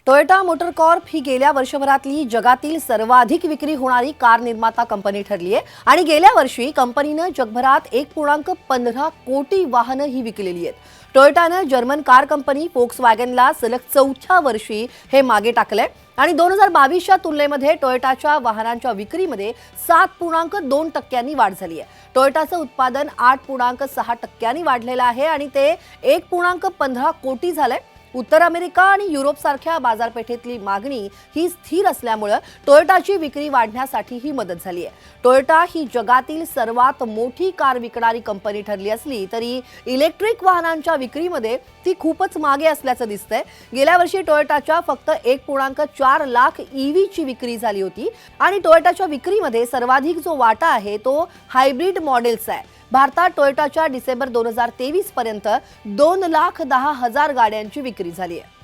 Toyota motor Corp ही गेल्या वर्षभरातली जगातील सर्वाधिक विक्री होणारी कार निर्माता कंपनी ठरली आहे आणि गेल्या वर्षी कंपनीने जगभरात 1.15 कोटी वाहनं ही विकलेली आहेत। टोयोटाने जर्मन कार कंपनी फोक्सवॅगनला सलग चौथ्या वर्षी हे मागे टाकलंय आणि 2022च्या तुलनेमध्ये टोयोटाच्या वाहनांच्या विक्रीमध्ये 7.2% वाढ झाली आहे। टोयोटाचं उत्पादन 8.6% वाढलेलं आहे आणि ते 1.15 कोटी झालंय। उत्तर अमेरिका आणि युरोप सारख्या बाजारपेठेतली मागणी ही स्थिर असल्यामुळे टोयोटाची विक्री वाढण्यासाठी ही मदत झाली आहे। टोयोटा ही जगातील सर्वात मोठी कार विकणारी कंपनी ठरली असली तरी इलेक्ट्रिक वाहनांच्या विक्रीमध्ये ती खूपच मागे असल्याचं दिसतंय। गेल्या वर्षी टोयोटाच्या फक्त 1.4 लाख ईव्हीची विक्री झाली होती आणि टोयोटाच्या विक्रीमध्ये सर्वाधिक जो वाटा आहे तो हायब्रिड मॉडेल्सचा आहे। भारतात टोयोटाच्या डिसेंबर 2023 पर्यंत 2,10,000 गाड्यांची विक्री झाली आहे।